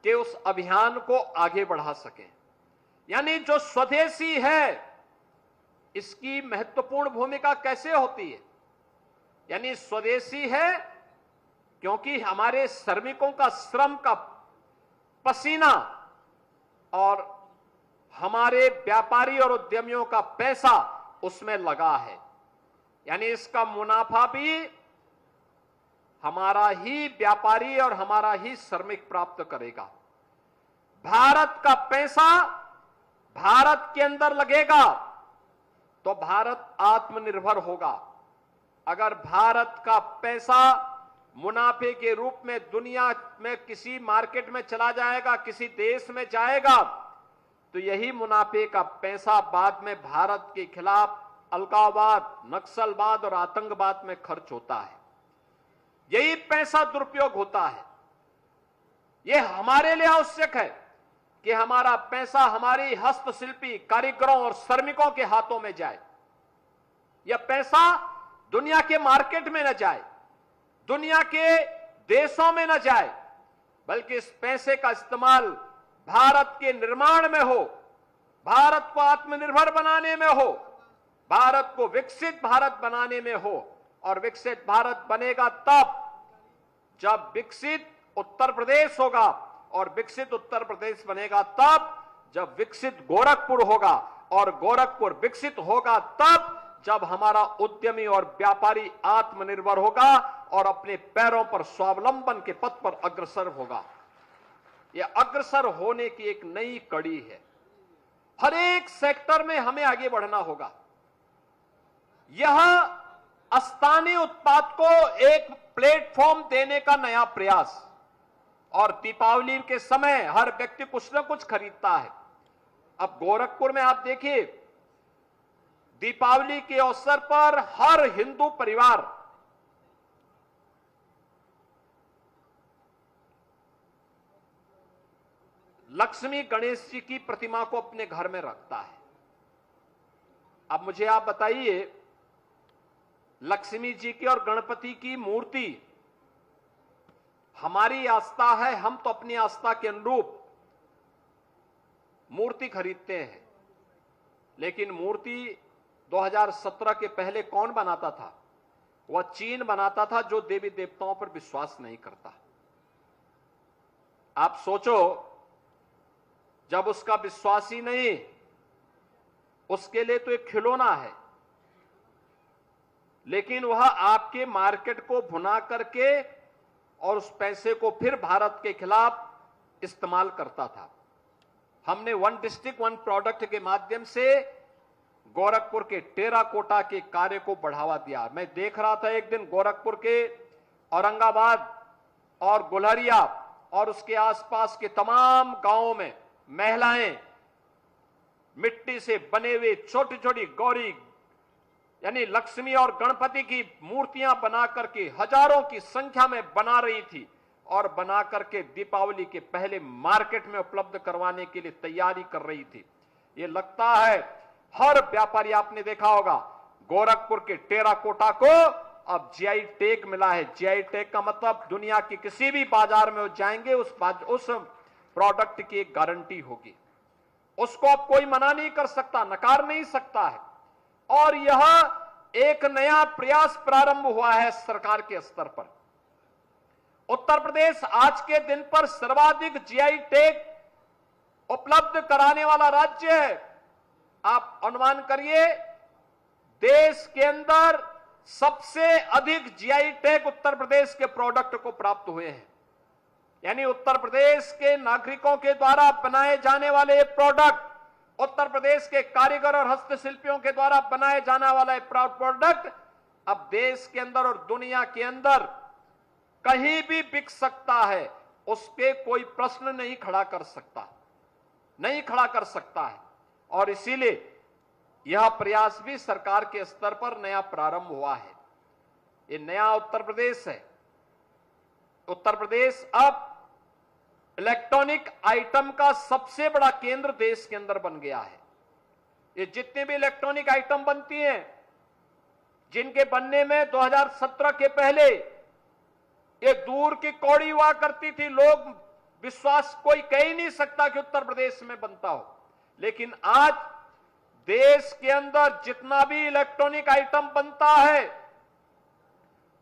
कि उस अभियान को आगे बढ़ा सकें। यानी जो स्वदेशी है, इसकी महत्वपूर्ण भूमिका कैसे होती है? यानी स्वदेशी है क्योंकि हमारे श्रमिकों का श्रम का पसीना और हमारे व्यापारी और उद्यमियों का पैसा उसमें लगा है। यानी इसका मुनाफा भी हमारा ही व्यापारी और हमारा ही श्रमिक प्राप्त करेगा। भारत का पैसा भारत के अंदर लगेगा तो भारत आत्मनिर्भर होगा। अगर भारत का पैसा मुनाफे के रूप में दुनिया में किसी मार्केट में चला जाएगा, किसी देश में जाएगा, तो यही मुनाफे का पैसा बाद में भारत के खिलाफ अलगाववाद, नक्सलवाद और आतंकवाद में खर्च होता है। यही पैसा दुरुपयोग होता है। यह हमारे लिए आवश्यक है कि हमारा पैसा हमारी हस्तशिल्पी कारीगरों और श्रमिकों के हाथों में जाए। यह पैसा दुनिया के मार्केट में न जाए, दुनिया के देशों में न जाए, बल्कि इस पैसे का इस्तेमाल भारत के निर्माण में हो, भारत को आत्मनिर्भर बनाने में हो, भारत को विकसित भारत बनाने में हो। और विकसित भारत बनेगा तब जब विकसित उत्तर प्रदेश होगा, और विकसित उत्तर प्रदेश बनेगा तब जब विकसित गोरखपुर होगा, और गोरखपुर विकसित होगा तब जब हमारा उद्यमी और व्यापारी आत्मनिर्भर होगा और अपने पैरों पर स्वावलंबन के पथ पर अग्रसर होगा। यह अग्रसर होने की एक नई कड़ी है। हर एक सेक्टर में हमें आगे बढ़ना होगा। यह स्थानीय उत्पाद को एक प्लेटफॉर्म देने का नया प्रयास। और दीपावली के समय हर व्यक्ति कुछ न कुछ खरीदता है। अब गोरखपुर में आप देखिए, दीपावली के अवसर पर हर हिंदू परिवार लक्ष्मी गणेश जी की प्रतिमा को अपने घर में रखता है। अब मुझे आप बताइए, लक्ष्मी जी की और गणपति की मूर्ति हमारी आस्था है, हम तो अपनी आस्था के अनुरूप मूर्ति खरीदते हैं। लेकिन मूर्ति 2017 के पहले कौन बनाता था? वह चीन बनाता था, जो देवी देवताओं पर विश्वास नहीं करता। आप सोचो, जब उसका विश्वास ही नहीं, उसके लिए तो एक खिलौना है, लेकिन वह आपके मार्केट को भुना करके और उस पैसे को फिर भारत के खिलाफ इस्तेमाल करता था। हमने वन डिस्ट्रिक्ट वन प्रोडक्ट के माध्यम से गोरखपुर के टेराकोटा के कार्य को बढ़ावा दिया। मैं देख रहा था एक दिन गोरखपुर के औरंगाबाद और गुलहरिया और उसके आसपास के तमाम गांवों में महिलाएं मिट्टी से बने हुए छोटी छोटी गौरी यानी लक्ष्मी और गणपति की मूर्तियां बना करके हजारों की संख्या में बना रही थी और बना करके दीपावली के पहले मार्केट में उपलब्ध करवाने के लिए तैयारी कर रही थी। ये लगता है हर व्यापारी, आपने देखा होगा, गोरखपुर के टेराकोटा को अब जीआई टैग मिला है। जीआई टैग का मतलब दुनिया के किसी भी बाजार में जाएंगे उस प्रोडक्ट की एक गारंटी होगी। उसको अब कोई मना नहीं कर सकता, नकार नहीं सकता है। और यह एक नया प्रयास प्रारंभ हुआ है सरकार के स्तर पर। उत्तर प्रदेश आज के दिन पर सर्वाधिक जीआई टैग उपलब्ध कराने वाला राज्य है। आप अनुमान करिए, देश के अंदर सबसे अधिक जीआई टैग उत्तर प्रदेश के प्रोडक्ट को प्राप्त हुए हैं। यानी उत्तर प्रदेश के नागरिकों के द्वारा बनाए जाने वाले प्रोडक्ट, उत्तर प्रदेश के कारीगर और हस्तशिल्पियों के द्वारा बनाए जाने वाला प्रोडक्ट अब देश के अंदर और दुनिया के अंदर कहीं भी बिक सकता है। उसके कोई प्रश्न नहीं खड़ा कर सकता, नहीं खड़ा कर सकता है। और इसीलिए यह प्रयास भी सरकार के स्तर पर नया प्रारंभ हुआ है। ये नया उत्तर प्रदेश है। उत्तर प्रदेश अब इलेक्ट्रॉनिक आइटम का सबसे बड़ा केंद्र देश के अंदर बन गया है। ये जितने भी इलेक्ट्रॉनिक आइटम बनती हैं, जिनके बनने में 2017 के पहले ये दूर की कौड़ी हुआ करती थी, लोग विश्वास कोई कह ही नहीं सकता कि उत्तर प्रदेश में बनता हो। लेकिन आज देश के अंदर जितना भी इलेक्ट्रॉनिक आइटम बनता है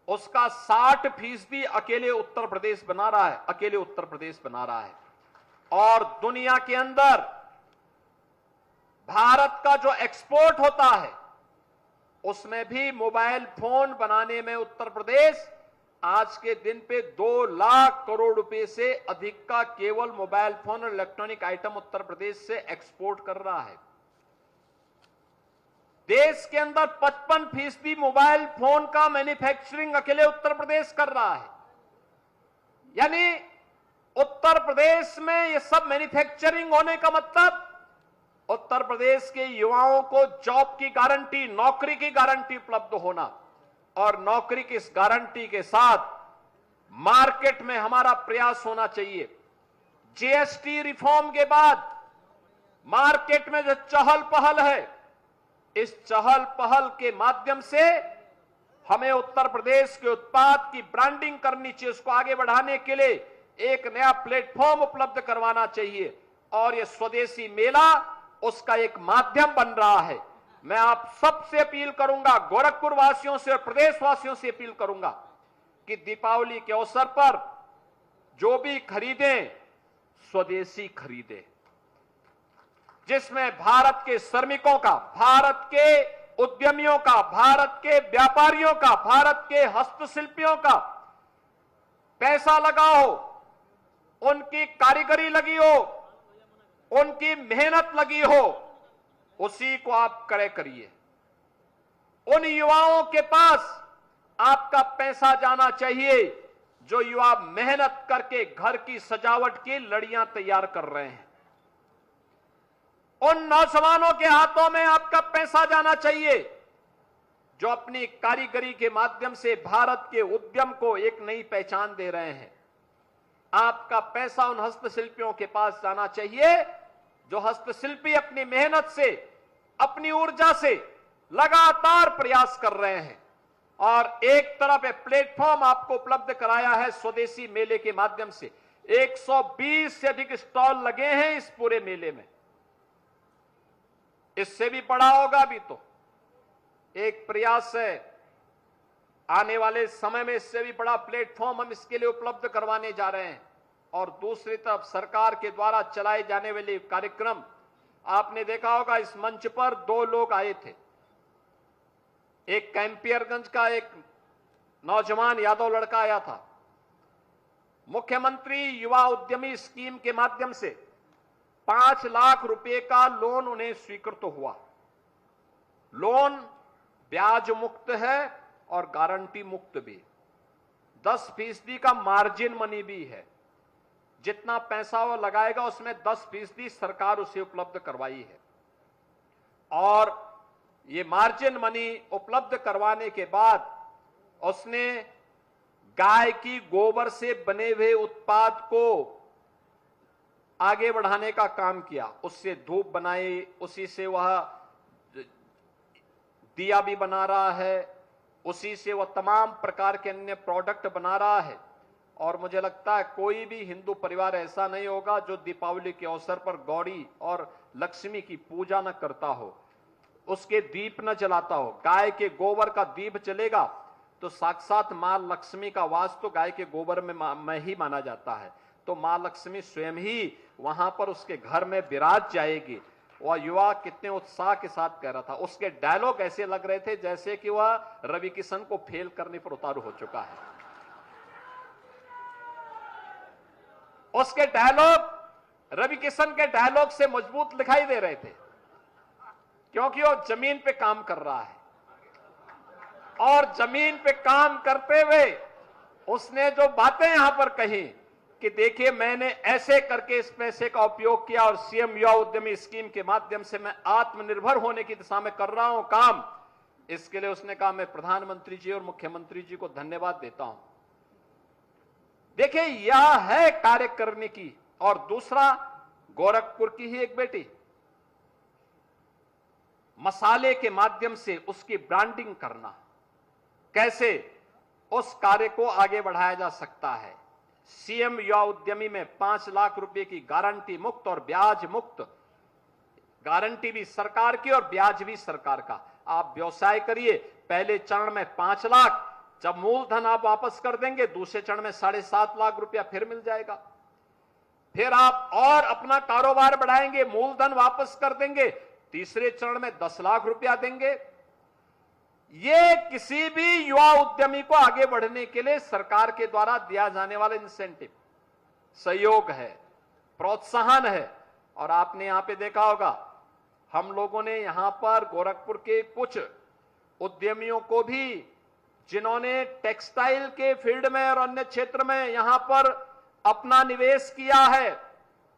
उसका 60% अकेले उत्तर प्रदेश बना रहा है, अकेले उत्तर प्रदेश बना रहा है। और दुनिया के अंदर भारत का जो एक्सपोर्ट होता है उसमें भी मोबाइल फोन बनाने में उत्तर प्रदेश आज के दिन पे 2 लाख करोड़ रुपए से अधिक का केवल मोबाइल फोन और इलेक्ट्रॉनिक आइटम उत्तर प्रदेश से एक्सपोर्ट कर रहा है। देश के अंदर 55% मोबाइल फोन का मैन्युफैक्चरिंग अकेले उत्तर प्रदेश कर रहा है। यानी उत्तर प्रदेश में यह सब मैन्युफैक्चरिंग होने का मतलब उत्तर प्रदेश के युवाओं को जॉब की गारंटी, नौकरी की गारंटी उपलब्ध होना, और नौकरी की इस गारंटी के साथ मार्केट में हमारा प्रयास होना चाहिए। जीएसटी रिफॉर्म के बाद मार्केट में जो चहल पहल है, इस चहल पहल के माध्यम से हमें उत्तर प्रदेश के उत्पाद की ब्रांडिंग करनी चाहिए, उसको आगे बढ़ाने के लिए एक नया प्लेटफॉर्म उपलब्ध करवाना चाहिए, और यह स्वदेशी मेला उसका एक माध्यम बन रहा है। मैं आप सबसे अपील करूंगा, गोरखपुर वासियों से और प्रदेशवासियों से अपील करूंगा कि दीपावली के अवसर पर जो भी खरीदें स्वदेशी खरीदें, जिसमें भारत के श्रमिकों का, भारत के उद्यमियों का, भारत के व्यापारियों का, भारत के हस्तशिल्पियों का पैसा लगा हो, उनकी कारीगरी लगी हो, उनकी मेहनत लगी हो, उसी को आप क्रय करिए। उन युवाओं के पास आपका पैसा जाना चाहिए जो युवा मेहनत करके घर की सजावट की लड़ियां तैयार कर रहे हैं। उन नौजवानों के हाथों में आपका पैसा जाना चाहिए जो अपनी कारीगरी के माध्यम से भारत के उद्यम को एक नई पहचान दे रहे हैं। आपका पैसा उन हस्तशिल्पियों के पास जाना चाहिए जो हस्तशिल्पी अपनी मेहनत से, अपनी ऊर्जा से लगातार प्रयास कर रहे हैं। और एक तरफ प्लेटफॉर्म आपको उपलब्ध कराया है स्वदेशी मेले के माध्यम से। 120 से अधिक स्टॉल लगे हैं इस पूरे मेले में। इससे भी बड़ा होगा अभी तो एक प्रयास है, आने वाले समय में इससे भी बड़ा प्लेटफॉर्म हम इसके लिए उपलब्ध करवाने जा रहे हैं। और दूसरी तरफ सरकार के द्वारा चलाए जाने वाले कार्यक्रम, आपने देखा होगा इस मंच पर 2 लोग आए थे, एक कैंपियरगंज का एक नौजवान यादव लड़का आया था। मुख्यमंत्री युवा उद्यमी स्कीम के माध्यम से 5 लाख रुपए का लोन उन्हें स्वीकृत हुआ। लोन ब्याज मुक्त है और गारंटी मुक्त भी। 10% का मार्जिन मनी भी है। जितना पैसा वो लगाएगा उसमें 10% सरकार उसे उपलब्ध करवाई है। और ये मार्जिन मनी उपलब्ध करवाने के बाद उसने गाय की गोबर से बने हुए उत्पाद को आगे बढ़ाने का काम किया। उससे धूप बनाई, उसी से वह दिया भी बना रहा है, उसी से वह तमाम प्रकार के अन्य प्रोडक्ट बना रहा है। और मुझे लगता है कोई भी हिंदू परिवार ऐसा नहीं होगा जो दीपावली के अवसर पर गौरी और लक्ष्मी की पूजा न करता हो, उसके दीप न जलाता हो। गाय के गोबर का दीप जलेगा तो साक्षात मां लक्ष्मी का वास तो गाय के गोबर में ही माना जाता है। तो मां लक्ष्मी स्वयं ही वहां पर उसके घर में विराज जाएगी। वह युवा कितने उत्साह के साथ कह रहा था, उसके डायलॉग ऐसे लग रहे थे जैसे कि वह रवि किशन को फेल करने पर उतारू हो चुका है। उसके डायलॉग रवि किशन के डायलॉग से मजबूत दिखाई दे रहे थे, क्योंकि वो जमीन पे काम कर रहा है। और जमीन पे काम करते हुए उसने जो बातें यहां पर कही कि देखिए मैंने ऐसे करके इस पैसे का उपयोग किया और सीएम युवा उद्यमी स्कीम के माध्यम से मैं आत्मनिर्भर होने की दिशा में कर रहा हूं काम। इसके लिए उसने कहा मैं प्रधानमंत्री जी और मुख्यमंत्री जी को धन्यवाद देता हूं। देखिए यह है कार्य करने की। और दूसरा, गोरखपुर की ही एक बेटी मसाले के माध्यम से उसकी ब्रांडिंग करना, कैसे उस कार्य को आगे बढ़ाया जा सकता है। सीएम युवा उद्यमी में 5 लाख रुपए की गारंटी मुक्त और ब्याज मुक्त, गारंटी भी सरकार की और ब्याज भी सरकार का। आप व्यवसाय करिए, पहले चरण में 5 लाख, जब मूलधन आप वापस कर देंगे दूसरे चरण में 7.5 लाख रुपया फिर मिल जाएगा। फिर आप और अपना कारोबार बढ़ाएंगे, मूलधन वापस कर देंगे, तीसरे चरण में 10 लाख रुपया देंगे। ये किसी भी युवा उद्यमी को आगे बढ़ने के लिए सरकार के द्वारा दिया जाने वाला इंसेंटिव, सहयोग है, प्रोत्साहन है। और आपने यहां पे देखा होगा, हम लोगों ने यहां पर गोरखपुर के कुछ उद्यमियों को भी, जिन्होंने टेक्सटाइल के फील्ड में और अन्य क्षेत्र में यहां पर अपना निवेश किया है,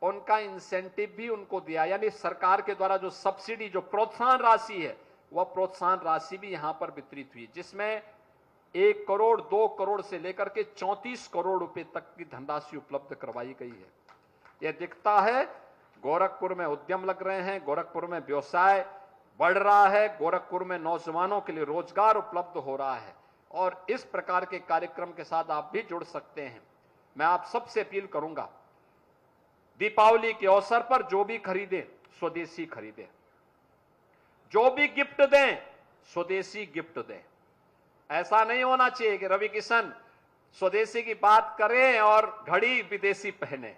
उनका इंसेंटिव भी उनको दिया। यानी सरकार के द्वारा जो सब्सिडी, जो प्रोत्साहन राशि है, वह प्रोत्साहन राशि भी यहां पर वितरित हुई, जिसमें 1 करोड़ 2 करोड़ से लेकर के 34 करोड़ रुपए तक की धनराशि उपलब्ध करवाई गई है। यह दिखता है गोरखपुर में उद्यम लग रहे हैं, गोरखपुर में व्यवसाय बढ़ रहा है, गोरखपुर में नौजवानों के लिए रोजगार उपलब्ध हो रहा है। और इस प्रकार के कार्यक्रम के साथ आप भी जुड़ सकते हैं। मैं आप सबसे अपील करूंगा, दीपावली के अवसर पर जो भी खरीदें स्वदेशी खरीदें, जो भी गिफ्ट दें स्वदेशी गिफ्ट दें। ऐसा नहीं होना चाहिए कि रवि किशन स्वदेशी की बात करें और घड़ी विदेशी पहने।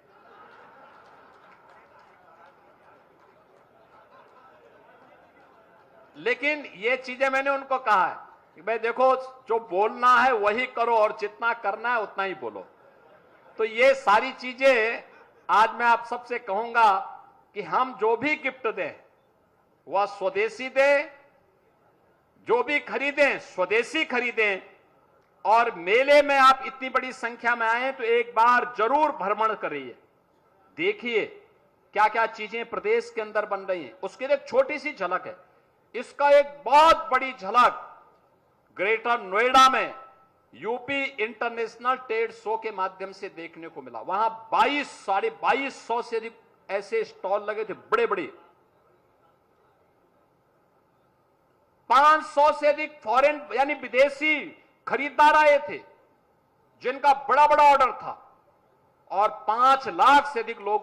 लेकिन ये चीजें मैंने उनको कहा है कि भाई देखो, जो बोलना है वही करो और जितना करना है उतना ही बोलो। तो ये सारी चीजें आज मैं आप सबसे कहूंगा कि हम जो भी गिफ्ट दें वह स्वदेशी दें, जो भी खरीदें स्वदेशी खरीदें। और मेले में आप इतनी बड़ी संख्या में आए तो एक बार जरूर भ्रमण करिए, देखिए क्या क्या चीजें प्रदेश के अंदर बन रही हैं। उसकी एक छोटी सी झलक है, इसका एक बहुत बड़ी झलक ग्रेटर नोएडा में यूपी इंटरनेशनल ट्रेड शो के माध्यम से देखने को मिला। वहां 22,500 से अधिक ऐसे स्टॉल लगे थे, बड़े बड़े। 500 से अधिक फॉरेन यानी विदेशी खरीदार आए थे, जिनका बड़ा बड़ा ऑर्डर था। और 5 लाख से अधिक लोगों